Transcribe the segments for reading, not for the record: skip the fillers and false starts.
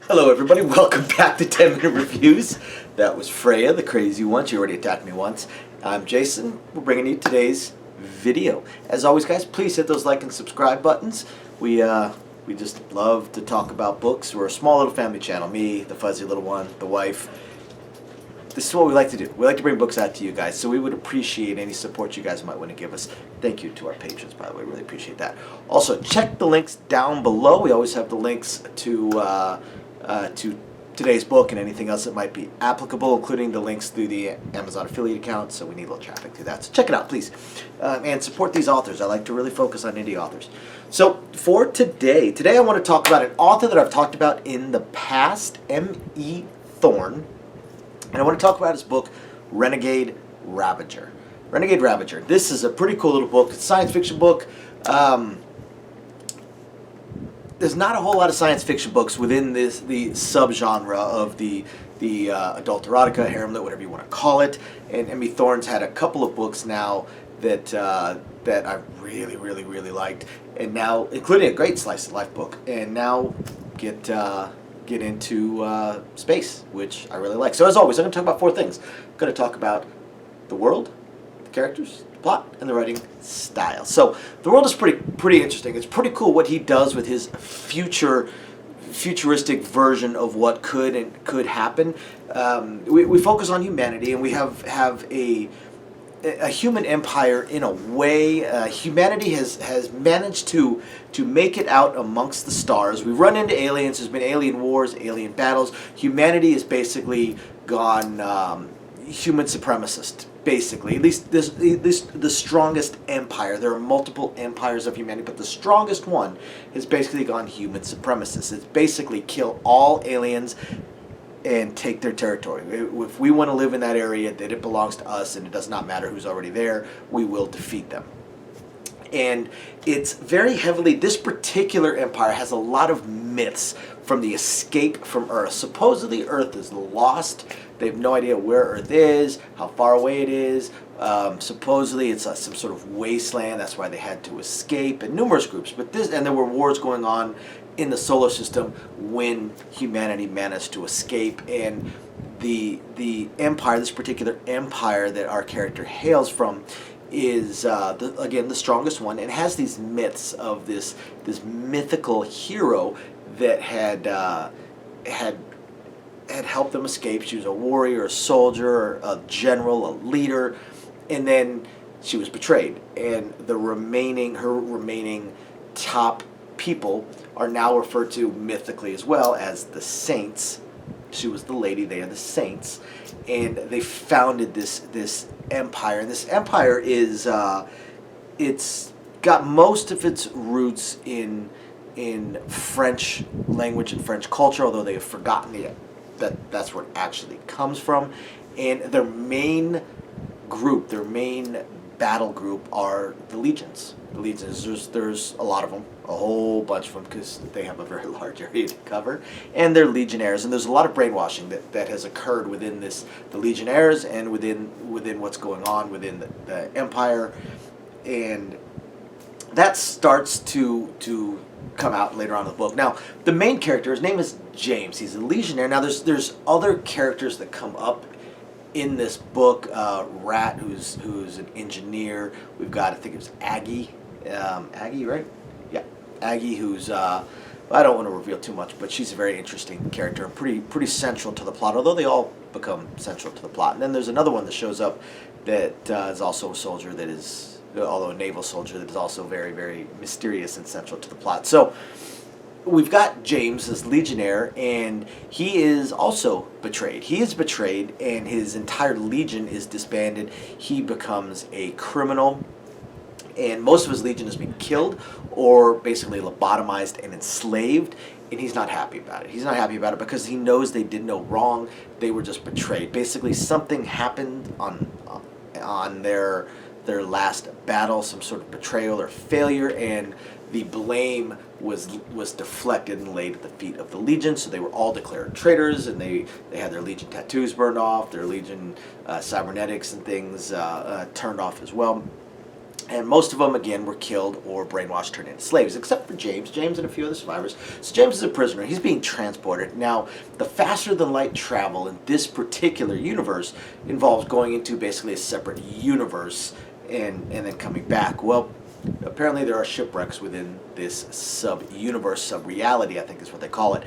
Hello everybody, welcome back to 10 Minute Reviews. That was Freya, the crazy one. She already attacked me once. I'm Jason. We're bringing you today's video. As always guys, please hit those like and subscribe buttons. We just love to talk about books. We're a small little family channel. Me, the fuzzy little one, the wife. This is what we like to do. We like to bring books out to you guys, so we would appreciate any support you guys might want to give us. Thank you to our patrons, by the way. Really appreciate that. Also, check the links down below. We always have the links to today's book and anything else that might be applicable, including the links through the Amazon affiliate account, so we need a little traffic through that. So check it out, please. And support these authors. I like to really focus on indie authors. So for today I want to talk about an author that I've talked about in the past, M.E. Thorne. And I want to talk about his book, Renegade, Ravager. Renegade, Ravager. This is a pretty cool little book. It's a science fiction book. There's not a whole lot of science fiction books within the subgenre of the adult erotica, harem lit, whatever you want to call it. And M.E. Thorne's had a couple of books now that I really liked, and now including a great slice of life book. And now get into space, which I really like. So as always, I'm going to talk about four things. I'm going to talk about the world, the characters, the plot, and the writing style. So the world is pretty interesting. It's pretty cool what he does with his futuristic version of what could happen. We focus on humanity, and we have a human empire in a way. Humanity has managed to make it out amongst the stars. We run into aliens. There's been alien wars, alien battles. Humanity has basically gone human supremacist. Basically, at least the strongest empire. There are multiple empires of humanity, but the strongest one has basically gone human supremacist. It's basically kill all aliens and take their territory. If we want to live in that area, that it belongs to us, and it does not matter who's already there, we will defeat them. And it's very heavily, this particular empire has a lot of myths from the escape from Earth. Supposedly Earth is lost. They have no idea where Earth is, how far away it is. Supposedly it's some sort of wasteland. That's why they had to escape, and numerous groups. And there were wars going on in the solar system when humanity managed to escape. And the empire, this particular empire that our character hails from, is again the strongest one, and has these myths of this mythical hero that had helped them escape. She was a warrior, a soldier, a general, a leader, and then she was betrayed. And her remaining top people are now referred to mythically as well as the Saints. She was the lady, they are the Saints, and they founded this empire. And this empire is it's got most of its roots in French language and French culture, although they have forgotten it. That's where it actually comes from. And their main group, their main battle group, are the legions. The legions, there's a lot of them, a whole bunch of them, because they have a very large area to cover, and they're legionnaires. And there's a lot of brainwashing that has occurred within the legionnaires, and within what's going on within the empire, and that starts to come out later on in the book. Now, the main character, his name is James. He's a legionnaire. Now, there's other characters that come up in this book. Rat, who's an engineer. We've got, I think it was Aggie. Aggie, right? Yeah, Aggie, who's I don't want to reveal too much, but she's a very interesting character and pretty central to the plot, although they all become central to the plot. And then there's another one that shows up that is also a soldier that is, although a naval soldier, that is also very mysterious and central to the plot. So we've got James as legionnaire, and he is also betrayed. He is betrayed, and his entire legion is disbanded. He becomes a criminal, and most of his legion has been killed or basically lobotomized and enslaved, and he's not happy about it. He's not happy about it because he knows they did no wrong. They were just betrayed. Basically, something happened on their last battle, some sort of betrayal or failure, and the blame was deflected and laid at the feet of the Legion. So they were all declared traitors, and they had their Legion tattoos burned off, their Legion cybernetics and things turned off as well. And most of them, again, were killed or brainwashed, turned into slaves, except for James. James and a few of the survivors. So James is a prisoner. He's being transported. Now, the faster-than-light travel in this particular universe involves going into basically a separate universe and then coming back. Well, apparently there are shipwrecks within this sub-universe, sub-reality, I think is what they call it.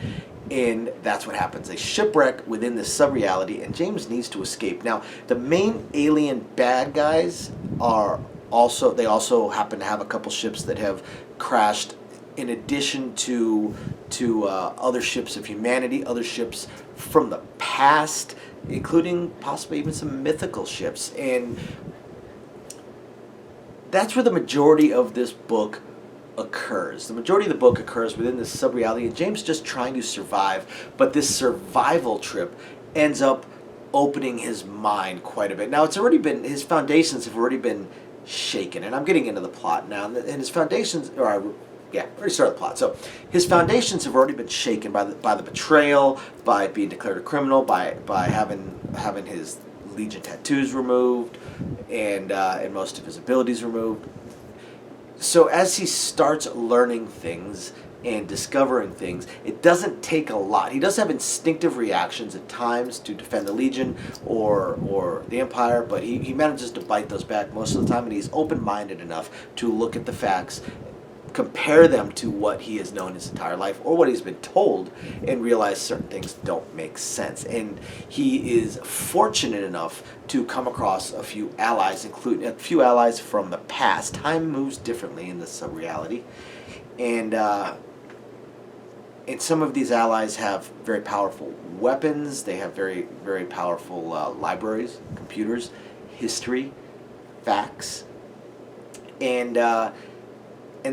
And that's what happens. They shipwreck within this sub-reality, and James needs to escape. Now, the main alien bad guys are... they also happen to have a couple ships that have crashed in addition to other ships of humanity, other ships from the past, including possibly even some mythical ships. And that's where the majority of this book occurs. The majority of the book occurs within this sub-reality, and James just trying to survive, but this survival trip ends up opening his mind quite a bit. Now, his foundations have already been shaken, and I'm getting into the plot now, and his foundations, already started the plot. So his foundations have already been shaken by the betrayal, by being declared a criminal, by having his Legion tattoos removed, and most of his abilities removed. So as he starts learning things and discovering things, it doesn't take a lot. He does have instinctive reactions at times to defend the Legion or the Empire, but he manages to bite those back most of the time, and he's open-minded enough to look at the facts, compare them to what he has known his entire life or what he's been told, and realize certain things don't make sense. And he is fortunate enough to come across a few allies, including a few allies from the past. Time moves differently in this sub-reality, and some of these allies have very powerful weapons. They have very, very powerful libraries, computers, history, facts, and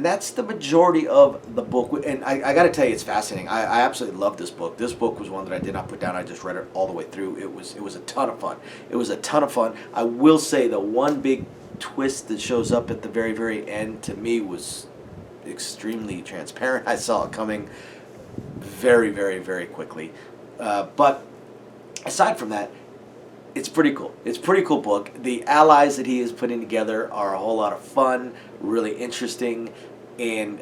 that's the majority of the book. And I got to tell you, it's fascinating. I absolutely love this book. This book was one that I did not put down. I just read it all the way through. It was a ton of fun. It was a ton of fun. I will say the one big twist that shows up at the very, very end to me was extremely transparent. I saw it coming very, very, very quickly. But aside from that, it's pretty cool. It's a pretty cool book. The allies that he is putting together are a whole lot of fun, really interesting, and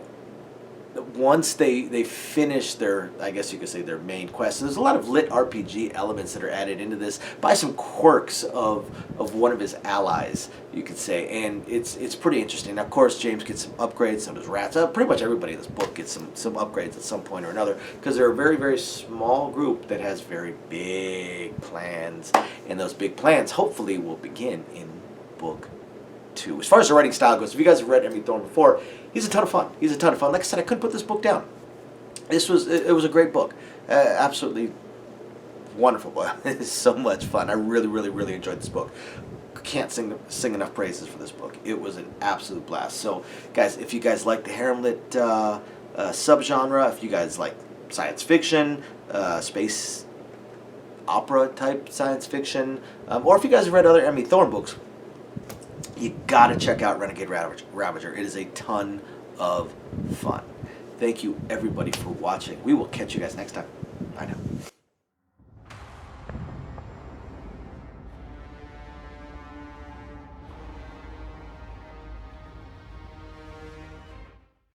once they finish their, I guess you could say, their main quest, there's a lot of lit RPG elements that are added into this by some quirks of one of his allies, you could say, and it's pretty interesting. Now, of course, James gets some upgrades, some of his rats. Pretty much everybody in this book gets some upgrades at some point or another, because they're a very, very small group that has very big plans, and those big plans hopefully will begin in book 2. As far as the writing style goes, if you guys have read Emmy Thorne before, he's a ton of fun. He's a ton of fun. Like I said, I couldn't put this book down. It was a great book. Absolutely wonderful book. It's so much fun. I really, really, really enjoyed this book. Can't sing enough praises for this book. It was an absolute blast. So, guys, if you guys like the harem lit subgenre, if you guys like science fiction, space opera type science fiction, or if you guys have read other Emmy Thorne books, you gotta check out Renegade Ravager. It is a ton of fun. Thank you, everybody, for watching. We will catch you guys next time. Bye now.